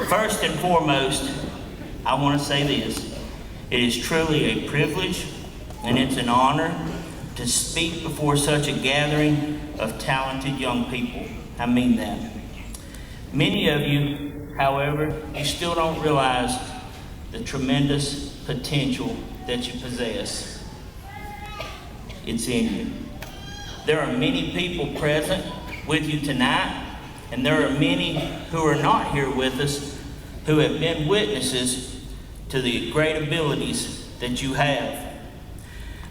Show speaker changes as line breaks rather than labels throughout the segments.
First and foremost, I want to say this. It is truly a privilege and it's an honor to speak before such a gathering of talented young people. I mean that. Many of you, however, you still don't realize the tremendous potential that you possess. It's in you. There are many people present with you tonight, and there are many who are not here with us who have been witnesses to the great abilities that you have.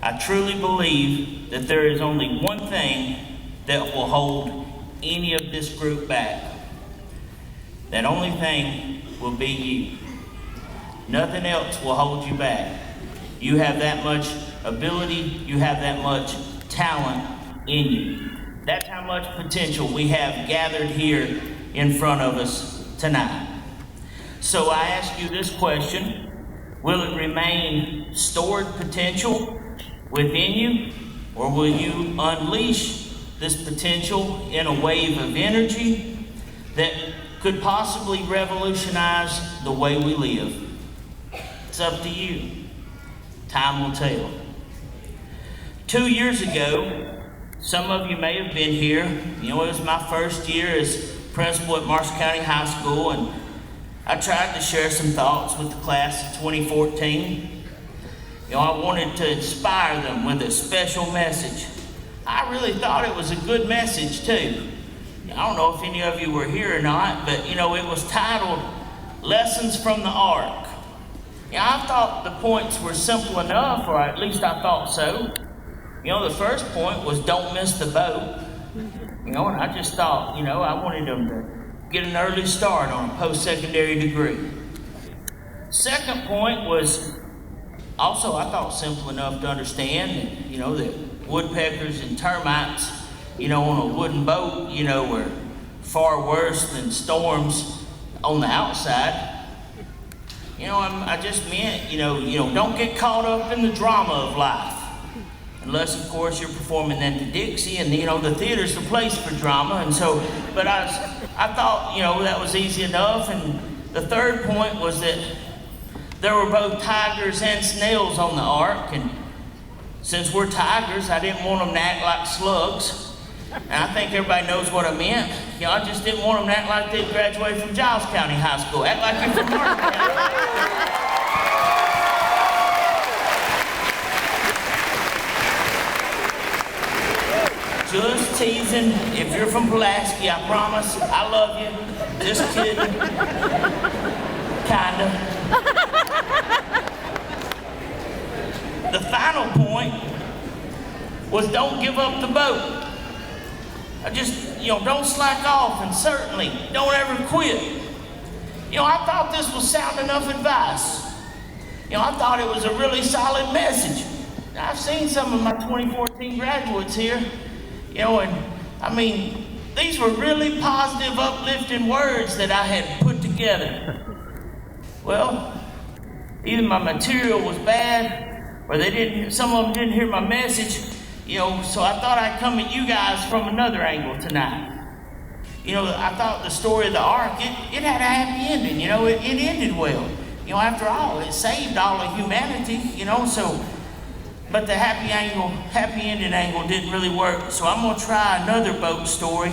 I truly believe that there is only one thing that will hold any of this group back. That only thing will be you. Nothing else will hold you back. You have that much ability, you have that much talent in you. That's how much potential we have gathered here in front of us tonight. So I ask you this question: will it remain stored potential within you, or will you unleash this potential in a wave of energy that could possibly revolutionize the way we live? It's up to you. Time will tell. 2 years ago, some of you may have been here. You know, it was my first year as principal at Marshall County High School, and I tried to share some thoughts with the class of 2014. You know, I wanted to inspire them with a special message. I really thought it was a good message too. I don't know if any of you were here or not, but you know, it was titled Lessons from the Ark. You know, I thought the points were simple enough, or at least I thought so. You know, the first point was don't miss the boat. You know, and I just thought, you know, I wanted them to get an early start on a post-secondary degree. Second point was also, I thought, simple enough to understand that, you know, that woodpeckers and termites, you know, on a wooden boat, you know, were far worse than storms on the outside. You know, I just meant, you know, don't get caught up in the drama of life. Unless, of course, you're performing at the Dixie, and, you know, the theater's the place for drama. And so, but I thought, you know, that was easy enough. And the third point was that there were both tigers and snails on the ark. And since we're tigers, I didn't want them to act like slugs. And I think everybody knows what I meant. You know, I just didn't want them to act like they graduated from Giles County High School. Act like you're from Marshall County. Just teasing. If you're from Pulaski, I promise, I love you. Just kidding. Kinda. The final point was don't give up the boat. I just, you know, don't slack off, and certainly don't ever quit. You know, I thought this was sound enough advice. You know, I thought it was a really solid message. I've seen some of my 2014 graduates here. You know, and I mean, these were really positive, uplifting words that I had put together. Well, either my material was bad, or some of them didn't hear my message, you know, so I thought I'd come at you guys from another angle tonight. You know, I thought the story of the ark, it had a happy ending, you know, it ended well. You know, after all, it saved all of humanity, you know, so. But the happy ending angle didn't really work, so I'm gonna try another boat story.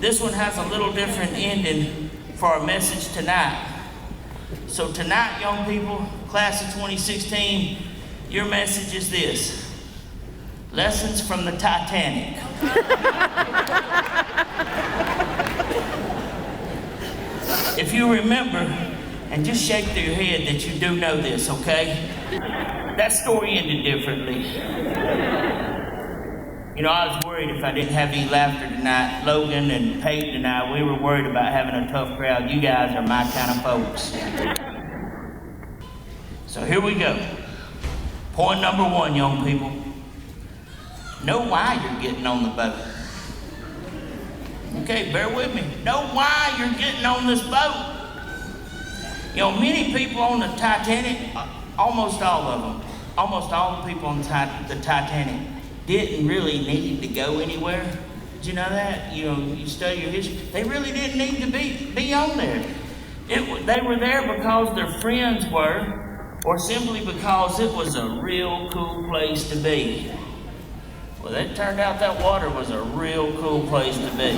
This one has a little different ending for our message tonight. So tonight, young people, class of 2016, your message is this: lessons from the Titanic. If you remember, and just shake your head that you do know this, okay? That story ended differently. You know, I was worried if I didn't have any laughter tonight. Logan and Peyton and I, we were worried about having a tough crowd. You guys are my kind of folks. So here we go. Point number one, young people. Know why you're getting on the boat. Okay, bear with me. Know why you're getting on this boat. You know, many people on the Titanic, almost all of them, almost all the people on the Titanic didn't really need to go anywhere. Did you know that? You know, you study your history. They really didn't need to be on there. They were there because their friends were, or simply because it was a real cool place to be. Well, it turned out that water was a real cool place to be.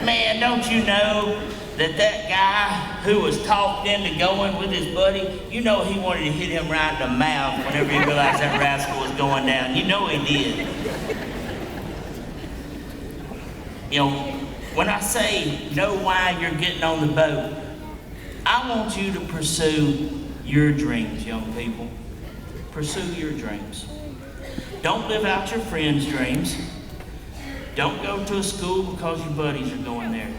Man, don't you know that guy who was talked into going with his buddy, you know he wanted to hit him right in the mouth whenever he realized that rascal was going down. You know he did. You know, when I say know why you're getting on the boat, I want you to pursue your dreams, young people. Pursue your dreams. Don't live out your friends' dreams. Don't go to a school because your buddies are going there.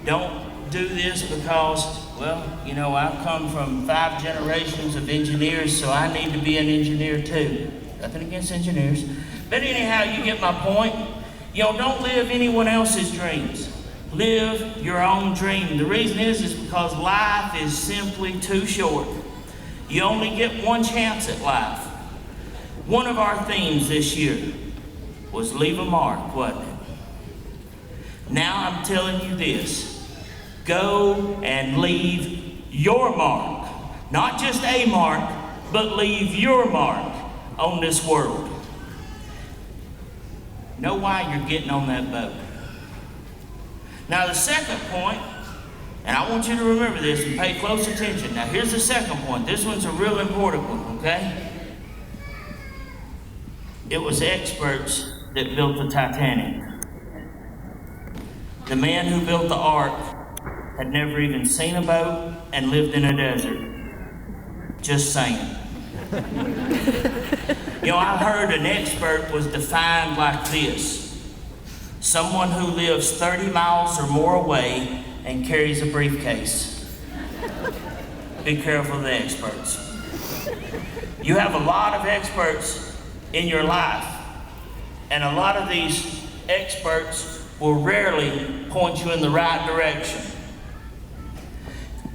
Don't do this because, well, you know, I've come from 5 generations of engineers, so I need to be an engineer too. Nothing against engineers. But anyhow, you get my point. You know, don't live anyone else's dreams. Live your own dream. The reason is because life is simply too short. You only get one chance at life. One of our themes this year was leave a mark, wasn't it? Now I'm telling you this. Go and leave your mark. Not just a mark, but leave your mark on this world. Know why you're getting on that boat. Now the second point, and I want you to remember this and pay close attention. Now here's the second point. This one's a real important one, okay? It was experts that built the Titanic. The man who built the ark had never even seen a boat and lived in a desert. Just saying. You know, I heard an expert was defined like this: someone who lives 30 miles or more away and carries a briefcase. Be careful of the experts. You have a lot of experts in your life, and a lot of these experts will rarely point you in the right direction.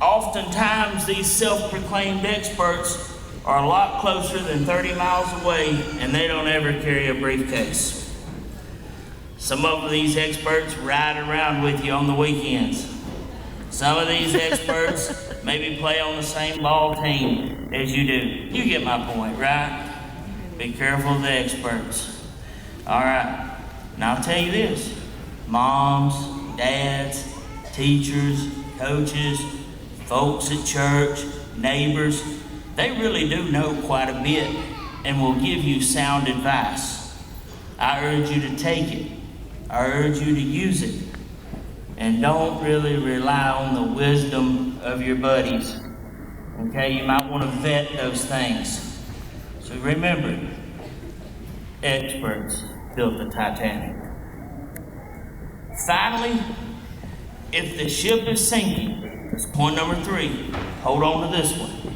Oftentimes, these self-proclaimed experts are a lot closer than 30 miles away, and they don't ever carry a briefcase. Some of these experts ride around with you on the weekends. Some of these experts maybe play on the same ball team as you do. You get my point, right? Be careful of the experts. All right, now I'll tell you this. Moms, dads, teachers, coaches, folks at church, neighbors, they really do know quite a bit and will give you sound advice. I urge you to take it. I urge you to use it. And don't really rely on the wisdom of your buddies. Okay, you might want to vet those things. So remember, experts built the Titanic. Finally, if the ship is sinking, that's point number 3. Hold on to this one.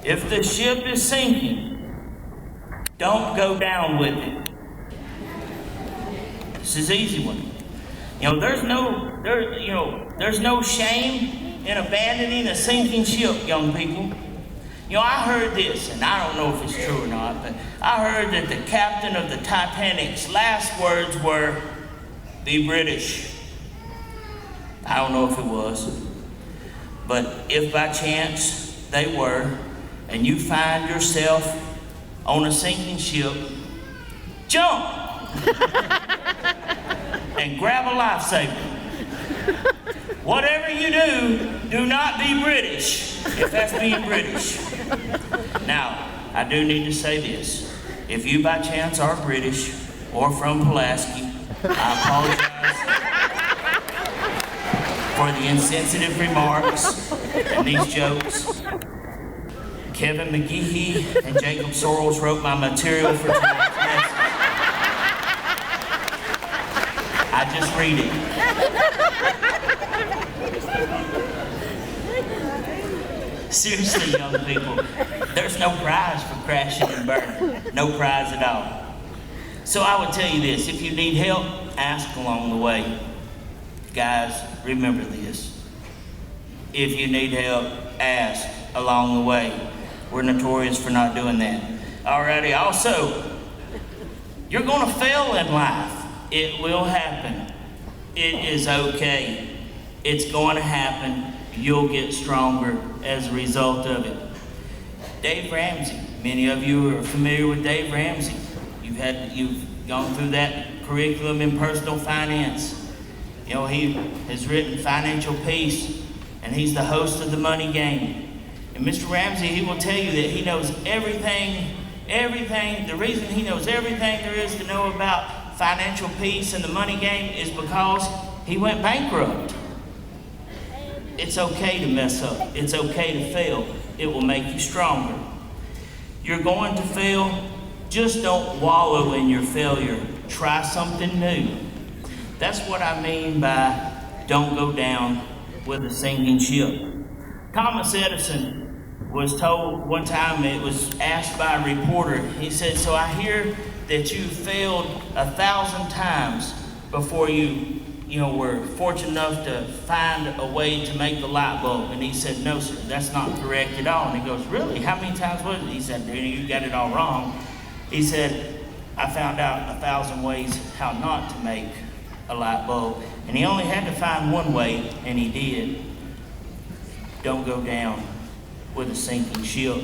If the ship is sinking, don't go down with it. This is an easy one. You know, there's no shame in abandoning a sinking ship, young people. You know, I heard this, and I don't know if it's true or not, but I heard that the captain of the Titanic's last words were, "Be British." I don't know if it was, but if by chance they were, and you find yourself on a sinking ship, jump and grab a lifesaver. Whatever you do, do not be British, if that's being British. Now, I do need to say this. If you by chance are British or from Pulaski, I apologize for the insensitive remarks and these jokes. Kevin McGehee and Jacob Sorrells wrote my material for tonight's message. I just read it. Seriously, young people, there's no prize for crashing and burning. No prize at all. So I would tell you this, if you need help, ask along the way. Guys, remember this. If you need help, ask along the way. We're notorious for not doing that. Alrighty, also, you're gonna fail in life. It will happen. It is okay. It's going to happen. you'll get stronger as a result of it. Dave Ramsey, many of you are familiar with Dave Ramsey. You've gone through that curriculum in personal finance. You know, he has written Financial Peace, and he's the host of The Money Game. And Mr. Ramsey, he will tell you that he knows everything. The reason he knows everything there is to know about Financial Peace and The Money Game is because he went bankrupt. It's okay to mess up. It's okay to fail. It will make you stronger. You're going to fail. Just don't wallow in your failure. Try something new. That's what I mean by don't go down with a sinking ship. Thomas Edison was told one time, it was asked by a reporter, he said, "So I hear that you failed 1,000 times before you were fortunate enough to find a way to make the light bulb." And he said, "No, sir, that's not correct at all." And he goes, "Really? How many times was it?" He said, "You got it all wrong." He said, "I found out 1,000 ways how not to make a light bulb." And he only had to find one way, and he did. Don't go down with a sinking ship.